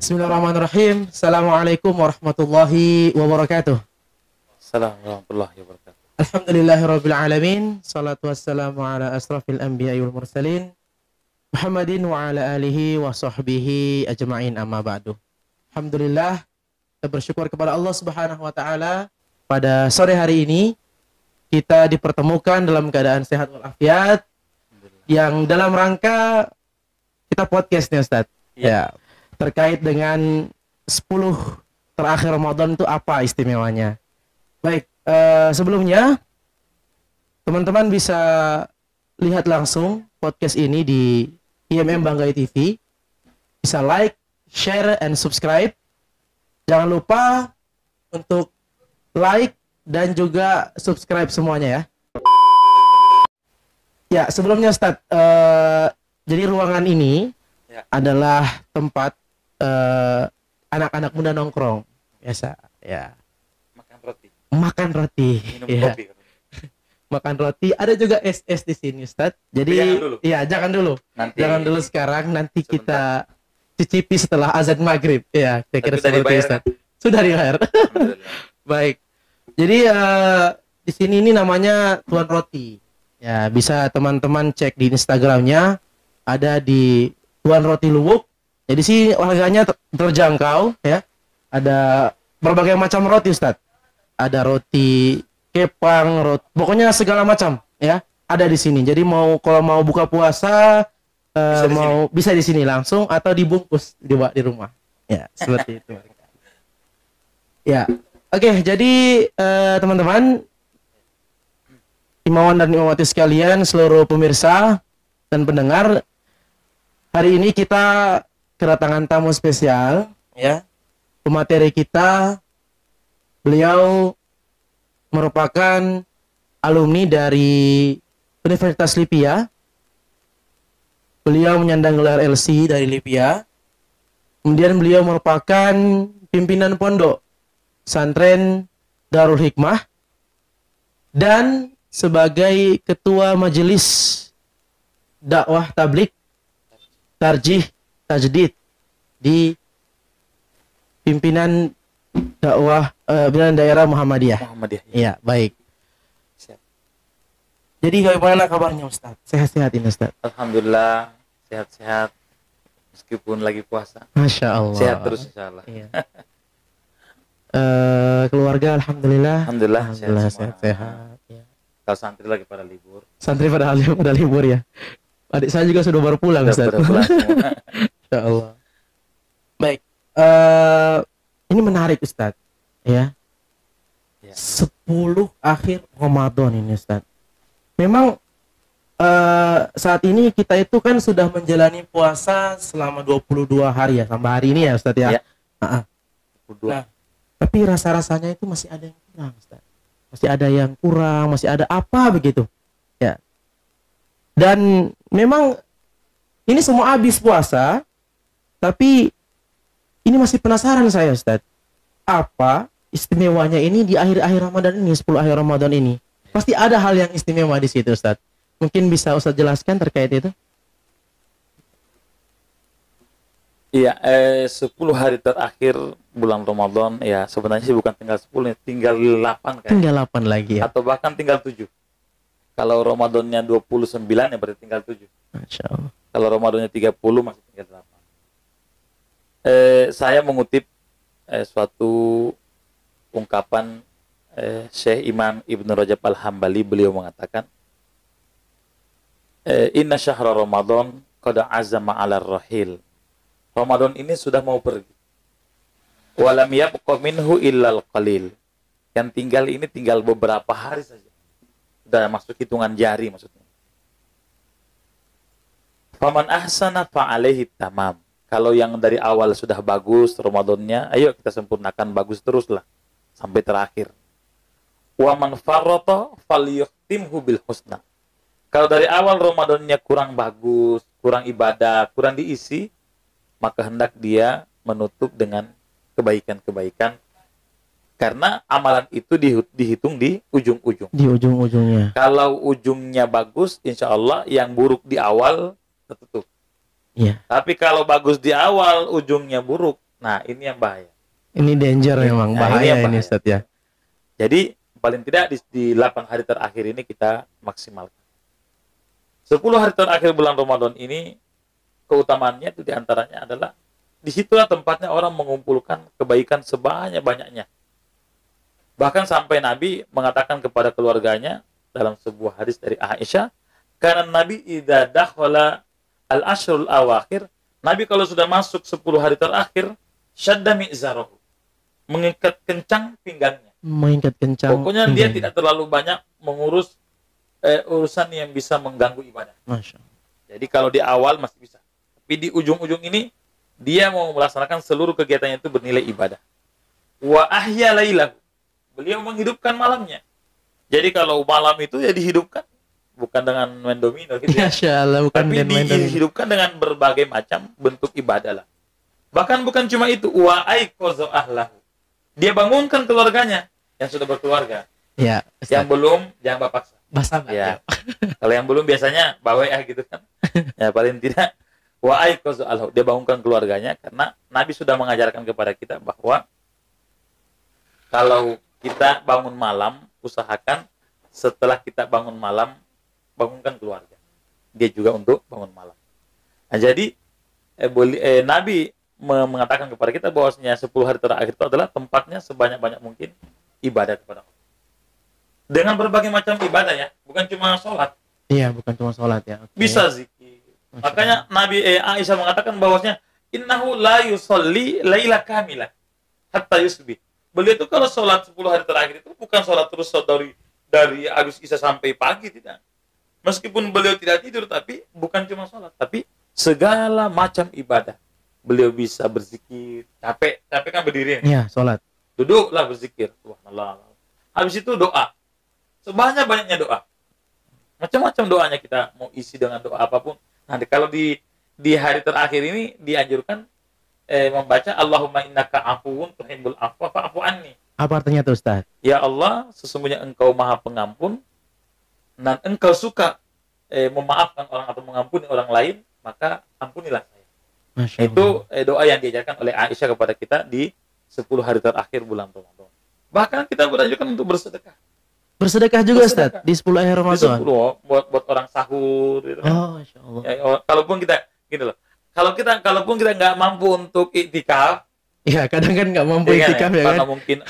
Bismillahirrahmanirrahim. Assalamualaikum warahmatullahi wabarakatuh. Assalamualaikum warahmatullahi wabarakatuh. Alhamdulillahirabbil alamin. Shalatu wassalamu ala asrafil anbiya'i wal mursalin Muhammadin wa ala alihi wa sahbihi ajma'in, amma ba'du. Alhamdulillah, kita bersyukur kepada Allah Subhanahu wa taala pada sore hari ini kita dipertemukan dalam keadaan sehat walafiat yang dalam rangka kita podcast nih Ustaz. Ya. Terkait dengan 10 terakhir Ramadan itu apa istimewanya. Baik, sebelumnya teman-teman bisa lihat langsung podcast ini di IMM Banggai TV. Bisa like, share, and subscribe. Jangan lupa untuk like dan juga subscribe semuanya ya. Ya, sebelumnya Ustaz, jadi ruangan ini adalah tempat anak-anak muda nongkrong biasa ya, makan roti Minum ya. kopi. Makan roti, ada juga es di sini Ustaz. Jadi jangan dulu sekarang, nanti sebentar. kita cicipi setelah azan maghrib ya, saya kira seperti Ustaz. Sudah dibayar. Baik, jadi di sini ini namanya Tuan Roti ya, bisa teman-teman cek di Instagramnya, ada di Tuan Roti Luwuk. Jadi sih harganya terjangkau ya. Ada berbagai macam roti Ustaz. Ada roti kepang, pokoknya segala macam ya, ada di sini. Jadi kalau mau buka puasa bisa di sini langsung atau dibungkus dibawa di rumah. Ya, seperti itu. Ya. Oke, jadi teman-teman imawan dan imawati sekalian, seluruh pemirsa dan pendengar, hari ini kita kedatangan tamu spesial ya. Pemateri kita, beliau merupakan alumni dari Universitas Lipia. Beliau menyandang gelar LC dari Lipia. Kemudian beliau merupakan pimpinan pondok pesantren Darul Hikmah dan sebagai ketua majelis dakwah tabligh tarjih tajdid di pimpinan dakwah pimpinan daerah Muhammadiyah. Iya, baik. Siap. Jadi bagaimana kabarnya Ustaz? Sehat-sehat ini Ustaz? Alhamdulillah sehat-sehat meskipun lagi puasa. Masya Allah. Sehat terus insyaallah. Iya. Keluarga alhamdulillah sehat-sehat. Ya. Kalau santri lagi pada libur. Santri pada libur ya. Adik saya juga sudah baru pulang Ustaz. Masya Allah. Baik, ini menarik Ustaz ya. 10 akhir Ramadan ini Ustaz. Memang saat ini kita itu kan sudah menjalani puasa selama 22 hari ya, sampai hari ini ya Ustaz ya. Nah, tapi rasa-rasanya itu masih ada yang kurang Ustaz. Masih ada apa begitu ya. Dan memang ini semua habis puasa, tapi ini masih penasaran saya Ustaz. Apa istimewanya ini di akhir-akhir Ramadan ini, 10 akhir Ramadan ini? Pasti ada hal yang istimewa di situ Ustaz. Mungkin bisa Ustaz jelaskan terkait itu? Iya, 10 hari terakhir bulan Ramadan ya, sebenarnya sih bukan tinggal 10, tinggal 8 kan. Tinggal 8 lagi ya. Atau bahkan tinggal 7. Kalau Ramadannya 29 ya berarti tinggal 7. Masya Allah. Kalau Ramadannya 30 masih tinggal 8. Saya mengutip suatu ungkapan Syekh Imam Ibnu Rajab Al-Hambali. Beliau mengatakan, Inna syahra Ramadan qad azama 'ala rahil. Ramadan ini sudah mau pergi. Walam yabqa minhu illal qalil. Yang tinggal ini tinggal beberapa hari saja. Sudah masuk hitungan jari maksudnya. Faman ahsana fa'alaihi tamam. Kalau yang dari awal sudah bagus Ramadannya, ayo kita sempurnakan bagus teruslah sampai terakhir. Wa man farrata falyuhtimhu bil husna. Kalau dari awal Ramadannya kurang bagus, kurang ibadah, kurang diisi, maka hendak dia menutup dengan kebaikan-kebaikan. Karena amalan itu dihitung di ujung-ujung. Di ujung-ujungnya. Kalau ujungnya bagus, insya Allah yang buruk di awal tertutup. Iya. Tapi kalau bagus di awal, ujungnya buruk, Nah, ini yang bahaya. Ini danger memang, Nah, bahaya yang ini Ustaz ya. Jadi paling tidak di 8 hari terakhir ini kita maksimalkan. 10 hari terakhir bulan Ramadan ini keutamaannya itu diantaranya adalah disitulah tempatnya orang mengumpulkan kebaikan sebanyak-banyaknya. Bahkan sampai Nabi mengatakan kepada keluarganya dalam sebuah hadis dari Aisyah, karena Nabi idza dakhala al-ashrul awakhir, Nabi kalau sudah masuk 10 hari terakhir, syadda mi'zarahu, mengikat kencang pinggangnya. Mengikat kencang. Pokoknya dia tidak terlalu banyak mengurus urusan yang bisa mengganggu ibadah. Masya Allah. Jadi kalau di awal masih bisa, tapi di ujung-ujung ini dia mau melaksanakan seluruh kegiatannya itu bernilai ibadah. Wa ahya lailahu, beliau menghidupkan malamnya. Jadi kalau malam itu ya dihidupkan, bukan dengan main domino gitu ya. Masya Allah, bukan tapi dihidupkan dengan berbagai macam bentuk ibadah lah. Bahkan bukan cuma itu, wa aiqaza ahlahu, dia bangunkan keluarganya yang sudah berkeluarga. Ya, yang belum jangan paksa. Basah ya. Kalau yang belum biasanya bawa gitu kan. Ya paling tidak wa aiqaza ahlahu, dia bangunkan keluarganya, karena Nabi sudah mengajarkan kepada kita bahwa kalau kita bangun malam, usahakan setelah kita bangun malam bangunkan keluarga. Dia juga untuk bangun malam. Nah, jadi Nabi mengatakan kepada kita bahwasanya 10 hari terakhir itu adalah tempatnya sebanyak-banyak mungkin ibadah kepada Allah. Dengan berbagai macam ibadah ya, bukan cuma sholat. Iya, bukan cuma sholat ya. Okay. Bisa zikir. Makanya Nabi Aisyah mengatakan bahwasanya innahu la yusolli laila kamilah hatta yusbih. Beliau itu kalau sholat 10 hari terakhir itu bukan sholat terus dari habis isya sampai pagi, tidak. Meskipun beliau tidak tidur, tapi bukan cuma sholat, tapi segala macam ibadah. Beliau bisa berzikir, capek kan berdiri. Iya, sholat. Duduklah berzikir. Subhanallah. Habis itu doa. Sebanyak-banyaknya doa. Macam-macam doanya, kita mau isi dengan doa apapun. Nanti kalau di hari terakhir ini dianjurkan membaca Allahumma innaka afuwun tuhibbul afwa fa'fu anni. Apa artinya tuh Ustaz? Ya Allah, sesungguhnya Engkau Maha Pengampun dan Engkau suka memaafkan orang atau mengampuni orang lain, maka ampunilah saya. Itu doa yang diajarkan oleh Aisyah kepada kita di 10 hari terakhir bulan Ramadan. Bahkan kita dianjurkan untuk bersedekah. Bersedekah juga Ustaz di 10 akhir Ramadan. Di 10 buat orang sahur gitu kan. Oh, Masya Allah. Ya, kalaupun kita gini loh. Kalaupun kita nggak mampu untuk iktikaf, ya kadang kan nggak mampu iktikaf ya kan. Mungkin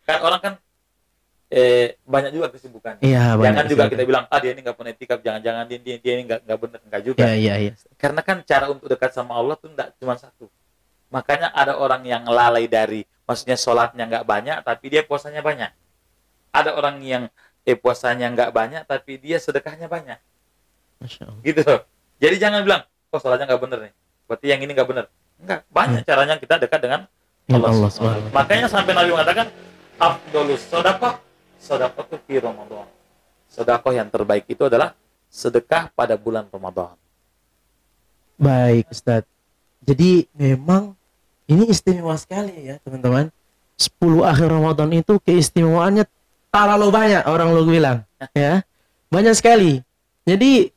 kan orang kan banyak juga kesibukan. Iya, jangan juga kita bilang dia ini nggak pernah iktikaf, jangan dia ini nggak benar, nggak juga. Iya. Karena kan cara untuk dekat sama Allah tuh nggak cuma satu. Makanya ada orang yang lalai dari, maksudnya sholatnya nggak banyak tapi dia puasanya banyak. Ada orang yang puasanya nggak banyak tapi dia sedekahnya banyak. Masya Allah. Gitu loh. Jadi jangan bilang sholatnya nggak benar nih, berarti yang ini nggak benar. Enggak, banyak caranya kita dekat dengan Allah. Makanya sampai Nabi mengatakan afdolus sedekah itu fi Ramadan. Sedekah yang terbaik itu adalah sedekah pada bulan Ramadan. Baik Ustaz. Jadi memang ini istimewa sekali ya teman-teman. 10 akhir Ramadan itu keistimewaannya terlalu banyak, orang lu bilang ya. Banyak sekali. Jadi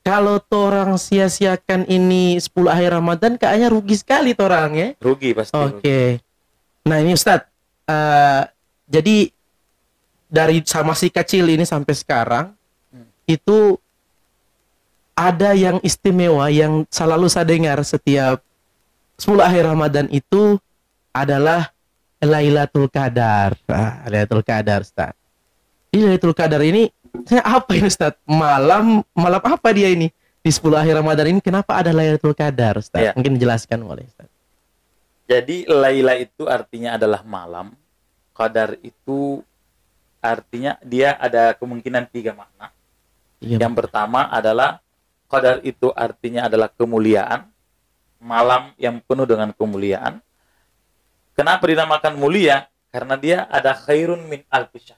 kalau orang sia-siakan ini 10 akhir Ramadan kayaknya rugi sekali orang ya. Rugi pasti. Oke. Nah ini Ustadz, jadi dari masih kecil ini sampai sekarang itu ada yang istimewa yang selalu saya dengar setiap 10 akhir Ramadan itu adalah Lailatul Qadar. Lailatul Qadar Ustadz. Di Lailatul Qadar ini apa ini Ustadz? Malam apa dia ini? Di 10 akhir Ramadan ini kenapa ada Lailatul Qadar Ustadz? Ya. Mungkin jelaskan boleh Ustadz. Jadi Laila itu artinya adalah malam. Qadar itu artinya dia ada kemungkinan 3 makna. Iya. Yang pertama adalah Qadar itu artinya adalah kemuliaan. Malam yang penuh dengan kemuliaan. Kenapa dinamakan mulia? Karena dia ada khairun min alfi syahr.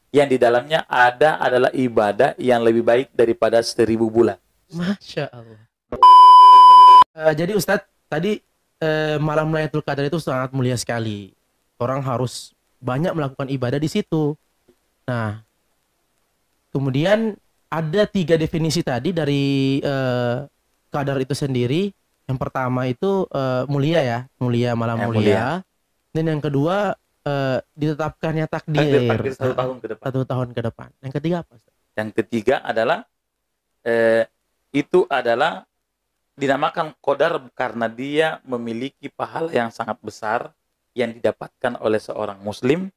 Yang di dalamnya adalah ibadah yang lebih baik daripada 1000 bulan. Masya Allah. Jadi Ustadz, tadi malam Lailatul Qadar itu sangat mulia sekali. Orang harus banyak melakukan ibadah di situ. Nah, kemudian ada 3 definisi tadi dari Qadar itu sendiri. Yang pertama itu mulia ya, malam mulia. Dan yang kedua ditetapkannya takdir, takdir 1 tahun ke depan. 1 tahun ke depan. Yang ketiga apa? Yang ketiga adalah itu adalah dinamakan qadar karena dia memiliki pahala yang sangat besar yang didapatkan oleh seorang muslim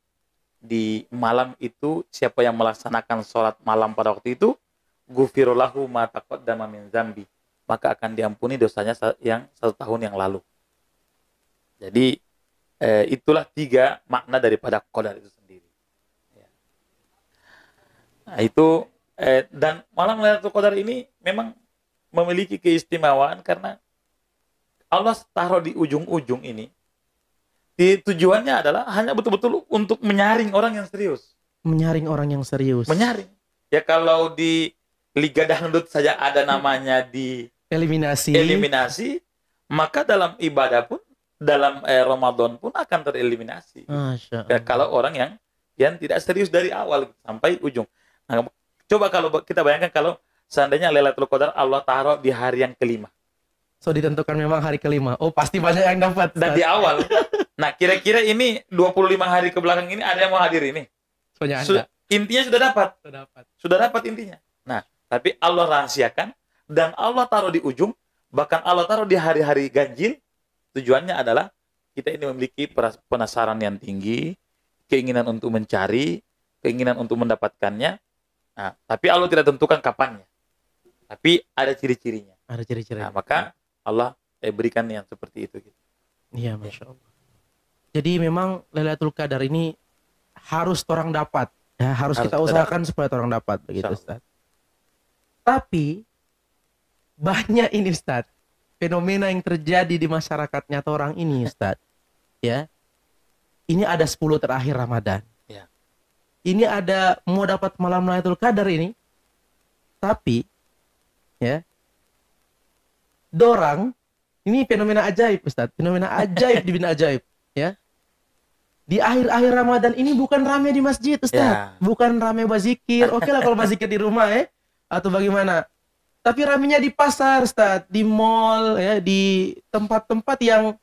di malam itu. Siapa yang melaksanakan sholat malam pada waktu itu, ghufirallahu ma taqaddama min dzambi, maka akan diampuni dosanya yang 1 tahun yang lalu. Jadi itulah 3 makna daripada qadar itu sendiri. Nah, itu dan malam Lailatul Qadar ini memang memiliki keistimewaan karena Allah taruh di ujung-ujung ini. Tujuannya adalah hanya betul-betul untuk menyaring orang yang serius. Menyaring orang yang serius. Menyaring. Ya kalau di Liga Dangdut saja ada namanya di eliminasi, maka dalam ibadah pun, dalam Ramadan pun akan tereliminasi. Masya Ya, kalau orang yang tidak serius dari awal sampai ujung. Nah, coba kalau kita bayangkan kalau seandainya Lailatul Qadar Allah taruh di hari yang kelima. So ditentukan memang hari kelima. Oh pasti banyak yang dapat. Dan di awal. Nah kira-kira ini 25 hari ke belakang ini ada yang mau hadir ini? Intinya sudah dapat. Sudah dapat intinya. Nah tapi Allah rahasiakan dan Allah taruh di ujung. Bahkan Allah taruh di hari-hari ganjil. Tujuannya adalah kita ini memiliki penasaran yang tinggi, keinginan untuk mencari, keinginan untuk mendapatkannya. Nah, tapi Allah tidak tentukan kapannya. Tapi ada ciri-cirinya. Ada ciri-cirinya. Nah, maka Allah berikan yang seperti itu. Iya, Masya Allah. Jadi memang Lailatul Qadar ini harus orang dapat. Ya, harus kita usahakan supaya orang dapat. Begitu, Ustaz. Tapi banyak ini, Ustaz, fenomena yang terjadi di masyarakat nyata orang ini, Ustaz. Ya. Ini ada 10 terakhir Ramadan. Ya. Ini ada mau dapat malam Lailatul Qadar ini. Tapi ya, dorang ini fenomena ajaib, Ustaz. Fenomena ajaib di bin ajaib, ya. Di akhir-akhir Ramadan ini bukan rame di masjid, Ustaz. Ya. Bukan rame bazikir. Oke lah kalau bazikir di rumah atau bagaimana. Tapi ramenya di pasar, Ustaz, di mall, ya, di tempat-tempat yang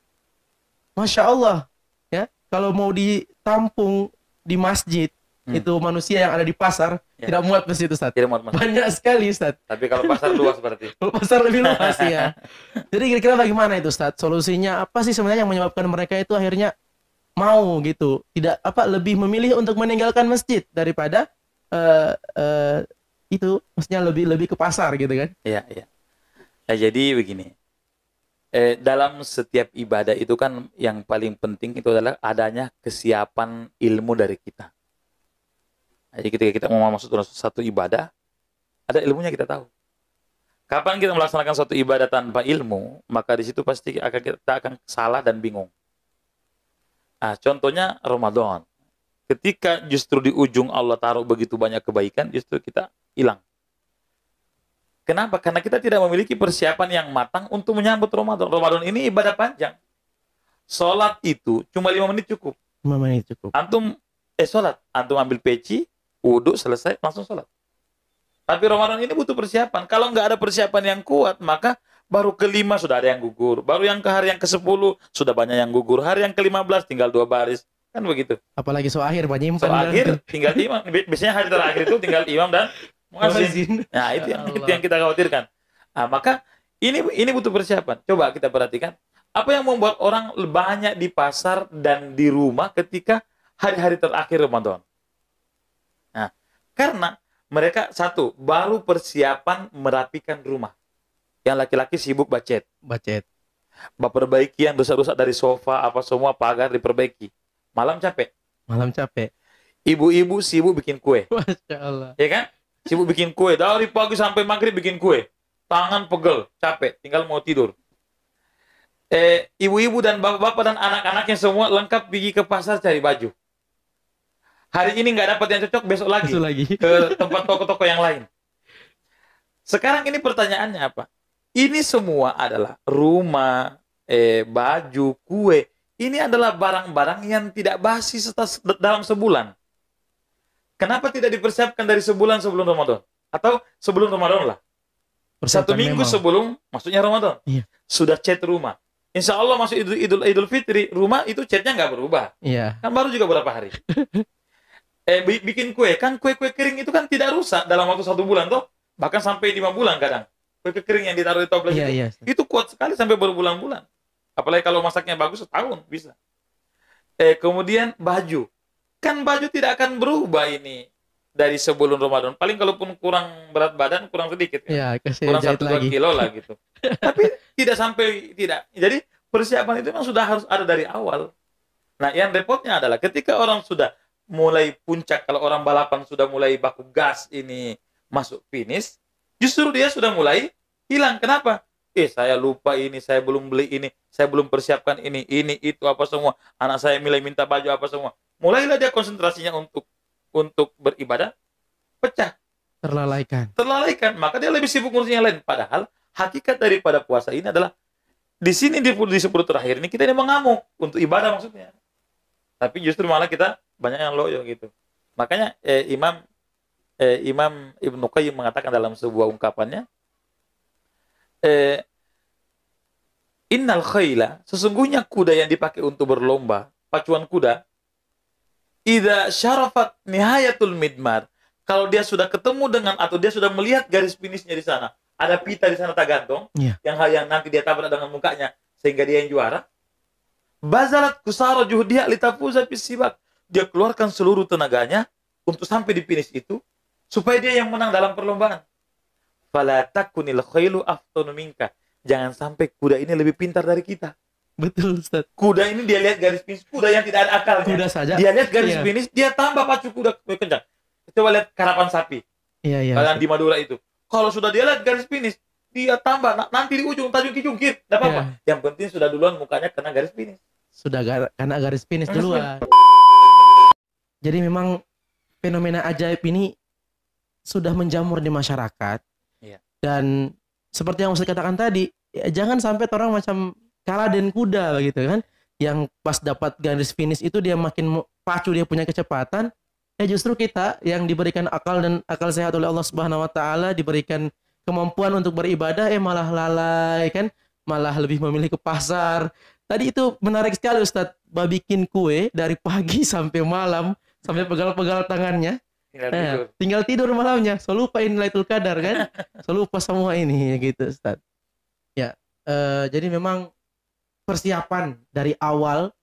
Masya Allah, ya. Kalau mau ditampung di masjid, itu manusia yang ada di pasar tidak muat masjid, Ustaz. Tidak muat masjid. Banyak sekali, Ustaz. Tapi kalau pasar luas berarti. Kalau pasar lebih luas ya. Jadi kira-kira bagaimana itu, Ustaz? Solusinya apa sih sebenarnya yang menyebabkan mereka itu akhirnya mau gitu, tidak lebih memilih untuk meninggalkan masjid daripada itu, maksudnya lebih ke pasar gitu kan? Iya, iya. Nah, jadi begini. Dalam setiap ibadah itu kan yang paling penting itu adalah adanya kesiapan ilmu dari kita. Jadi ketika kita mau masuk dalam satu ibadah, ada ilmunya kita tahu. Kapan kita melaksanakan suatu ibadah tanpa ilmu, maka di situ pasti kita akan salah dan bingung. Nah, contohnya Ramadan. Ketika justru di ujung Allah taruh begitu banyak kebaikan, justru kita hilang. Kenapa? Karena kita tidak memiliki persiapan yang matang untuk menyambut Ramadan. Ramadan ini ibadah panjang. Sholat itu cuma 5 menit cukup. 5 menit cukup. Sholat. Antum ambil peci, wudhu, selesai, langsung sholat. Tapi Ramadan ini butuh persiapan. Kalau nggak ada persiapan yang kuat, maka baru ke-5 sudah ada yang gugur. Baru yang ke hari yang ke-10 sudah banyak yang gugur. Hari yang ke-15 tinggal 2 baris. Kan begitu. Apalagi akhir banyak imam. Akhir tinggal imam. Biasanya hari terakhir itu tinggal imam dan muadzin. Nah, itu yang kita khawatirkan. Nah, maka ini butuh persiapan. Coba kita perhatikan. Apa yang membuat orang banyak di pasar dan di rumah ketika hari-hari terakhir Ramadan? Nah, karena mereka baru persiapan merapikan rumah. Yang laki-laki sibuk bacet. Perbaiki yang rusak-rusak dari sofa, apa semua pagar diperbaiki. Malam capek. Ibu-ibu sibuk bikin kue. Masya Allah. Ya kan? Sibuk bikin kue. Dari pagi sampai maghrib bikin kue. Tangan pegel, capek, tinggal mau tidur. Ibu-ibu dan bapak-bapak dan anak-anaknya semua lengkap pergi ke pasar cari baju. Hari ini nggak dapat yang cocok, besok lagi ke tempat toko-toko yang lain. Sekarang ini pertanyaannya apa? Ini semua adalah rumah, baju, kue. Ini adalah barang-barang yang tidak basi dalam sebulan. Kenapa tidak dipersiapkan dari sebulan sebelum Ramadan? Atau sebelum Ramadan lah? 1 minggu memang. sebelum masuknya Ramadan. Iya. Sudah cat rumah. Insya Allah masuk Idul Fitri, rumah itu catnya nggak berubah. Iya. Kan baru juga berapa hari. Bikin kue, kan kue-kue kering itu kan tidak rusak dalam waktu 1 bulan toh. Bahkan sampai 5 bulan kadang. Kue kering yang ditaruh di toples Iya, itu. iya. Itu kuat sekali sampai berbulan-bulan. Apalagi kalau masaknya bagus setahun bisa. Kemudian baju. Kan baju tidak akan berubah ini dari sebelum Ramadan. Paling kalaupun kurang berat badan, kurang sedikit. Kan? Iya, kasih Kurang jahit 1-2 lagi. kilo lah gitu. Tapi tidak sampai, tidak. Jadi persiapan itu memang sudah harus ada dari awal. Nah, yang repotnya adalah ketika orang sudah mulai puncak, kalau orang balapan sudah mulai baku gas ini masuk finish, justru dia sudah mulai hilang. Kenapa? Saya lupa ini, saya belum beli ini, saya belum persiapkan ini, itu apa semua. Anak saya mulai minta baju apa semua. Mulailah dia konsentrasinya untuk beribadah, pecah. Terlalaikan. Maka dia lebih sibuk ngurusin yang lain. Padahal hakikat daripada puasa ini adalah di sini di 10 terakhir ini kita ini mengamuk untuk ibadah maksudnya. Tapi justru malah kita banyak yang loyo gitu. Makanya Imam Ibnu Qayyim mengatakan dalam sebuah ungkapannya, innal khayla, sesungguhnya kuda yang dipakai untuk berlomba, pacuan kuda, idza syarafat nihayatul midmar, kalau dia sudah ketemu dengan atau dia sudah melihat garis finishnya di sana, ada pita di sana tergantung, yang nanti dia tabrak dengan mukanya sehingga dia yang juara. Bazalat kusara juhdiha litafuza fis sibak. Dia keluarkan seluruh tenaganya untuk sampai di finish itu supaya dia yang menang dalam perlombaan. Fala takunil khailu aftanu minka. Jangan sampai kuda ini lebih pintar dari kita. Betul, Ustaz. Kuda ini dia lihat garis finish, kuda yang tidak ada akalnya. Kuda saja. Dia lihat garis finish, dia tambah pacu kuda kencang. Coba lihat karapan sapi. Iya. Kalian di Madura itu. Kalau sudah dia lihat garis finish, dia tambah nanti di ujung tajung kijungkir, enggak apa-apa. Yang penting sudah duluan mukanya kena garis finish. Sudah kena garis finish duluan. Jadi memang fenomena ajaib ini sudah menjamur di masyarakat. Iya. Dan seperti yang Ustaz katakan tadi, ya, jangan sampai orang macam kaladen kuda begitu kan, yang pas dapat garis finish itu dia makin pacu, dia punya kecepatan. Justru kita yang diberikan akal dan akal sehat oleh Allah Subhanahu wa taala, diberikan kemampuan untuk beribadah, malah lalai kan, malah lebih memilih ke pasar. Tadi itu menarik sekali Ustadz, bikin kue dari pagi sampai malam, sampai pegal-pegal tangannya. Tinggal tidur malamnya, so lupain Lailatul Qadar kan, so lupa semua ini gitu Ustadz. Ya, jadi memang persiapan dari awal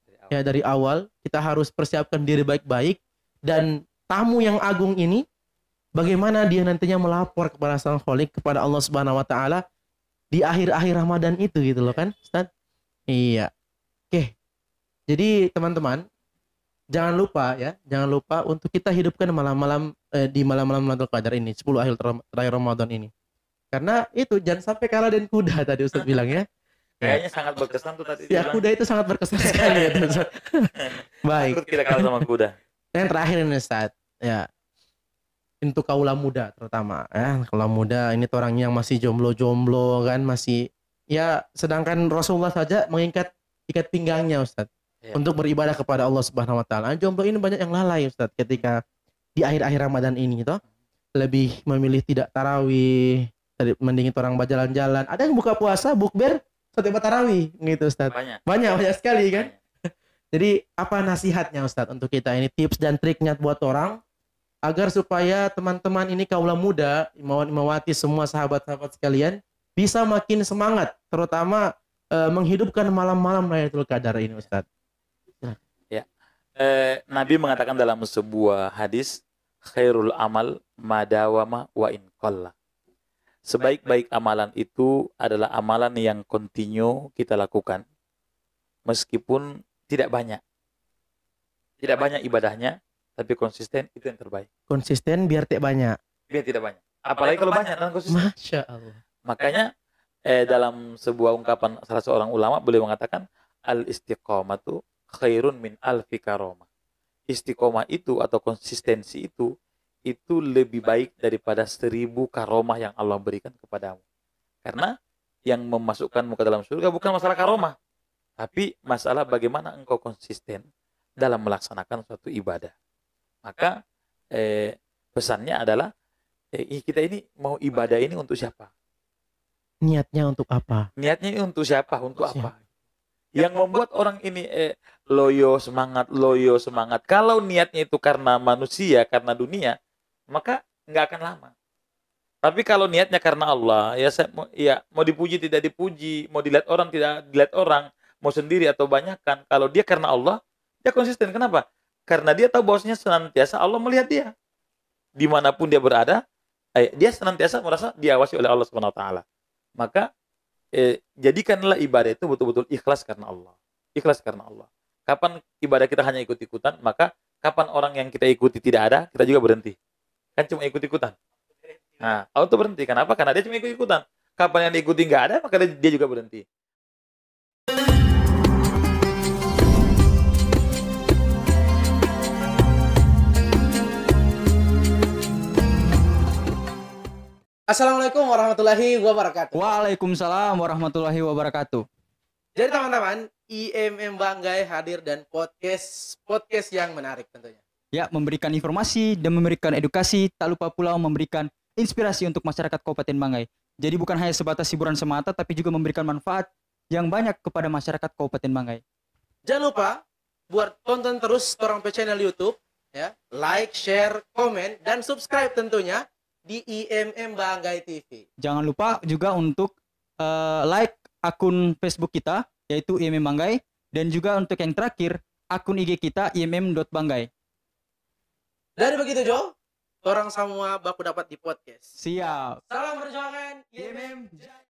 kita harus persiapkan diri baik-baik. Dan tamu yang agung ini, bagaimana dia nantinya melapor kepada Sang Khalik, kepada Allah Subhanahu wa taala di akhir-akhir Ramadan itu gitu loh kan Ustaz. Iya. Oke. Jadi teman-teman, jangan lupa untuk kita hidupkan malam-malam di malam-malam Lailatul Qadar ini, 10 akhir terakhir Ramadan ini. Karena itu jangan sampai kalah dengan kuda tadi Ustaz bilang ya. Kayaknya sangat berkesan tuh tadi. Ya, kuda itu sangat berkesan sekali ya Ustaz. Baik. Takut kita kalah sama kuda. Yang terakhir ini Ustaz, ya. Untuk kaula muda terutama ya, kaula muda ini orang yang masih jomblo-jomblo kan, masih ya, sedangkan Rasulullah saja mengikat ikat pinggangnya Ustaz untuk beribadah kepada Allah Subhanahu wa taala. Jomblo ini banyak yang lalai Ustaz ketika di akhir-akhir Ramadan ini toh, lebih memilih tidak tarawih, mending orang berjalan-jalan. Ada yang buka puasa bukber setiap tarawih gitu Ustaz. Banyak sekali kan. Jadi apa nasihatnya Ustaz untuk kita ini, tips dan triknya buat orang agar supaya teman-teman ini kaula muda, mewati semua sahabat-sahabat sekalian bisa makin semangat, terutama menghidupkan malam-malam Lailatul Qadar ini Ustaz. Ya. Nabi mengatakan dalam sebuah hadis, khairul amal madawama wa in qalla. Sebaik-baik amalan itu adalah amalan yang kontinu kita lakukan meskipun tidak banyak. Tidak banyak ibadahnya, tapi konsisten itu yang terbaik. Konsisten biar tidak banyak. Biar tidak banyak. Apalagi kalau banyak dan konsisten. Masya Allah. Makanya dalam sebuah ungkapan salah seorang ulama beliau mengatakan al-istiqomatu khairun min alfi karomah. Istiqomah itu atau konsistensi itu lebih baik daripada 1000 karomah yang Allah berikan kepadamu. Karena yang memasukkanmu ke dalam surga bukan masalah karomah, tapi masalah bagaimana engkau konsisten dalam melaksanakan suatu ibadah. Maka pesannya adalah kita ini mau ibadah ini untuk siapa? Niatnya untuk apa? Niatnya untuk siapa? Untuk apa? Yang membuat orang ini loyo semangat. Kalau niatnya itu karena manusia, karena dunia, maka nggak akan lama. Tapi kalau niatnya karena Allah, ya mau dipuji tidak dipuji, mau dilihat orang tidak dilihat orang, mau sendiri atau banyakkan, kalau dia karena Allah, dia konsisten. Kenapa? Karena dia tahu bahwasanya senantiasa Allah melihat dia. Dimanapun dia berada, dia senantiasa merasa diawasi oleh Allah Subhanahu Wa Taala. Maka jadikanlah ibadah itu betul-betul ikhlas karena Allah. Ikhlas karena Allah. Kapan ibadah kita hanya ikut-ikutan, maka kapan orang yang kita ikuti tidak ada, kita juga berhenti. Kan cuma ikut-ikutan. Nah, auto berhenti. Kenapa? Karena dia cuma ikut-ikutan. Kapan yang diikuti nggak ada, maka dia juga berhenti. Assalamualaikum warahmatullahi wabarakatuh. Waalaikumsalam warahmatullahi wabarakatuh. Jadi teman-teman, IMM Banggai hadir dan podcast yang menarik tentunya. Ya, memberikan informasi dan memberikan edukasi, tak lupa pula memberikan inspirasi untuk masyarakat Kabupaten Banggai. Jadi bukan hanya sebatas hiburan semata, tapi juga memberikan manfaat yang banyak kepada masyarakat Kabupaten Banggai. Jangan lupa buat tonton terus orang channel YouTube, ya, like, share, komen, dan subscribe tentunya di IMM Banggai TV. Jangan lupa juga untuk like akun Facebook kita, yaitu IMM Banggai, dan juga untuk yang terakhir, akun IG kita imm.banggai. Dari begitu Jo, orang semua baku dapat di podcast. Siap. Salam perjuangan IMM.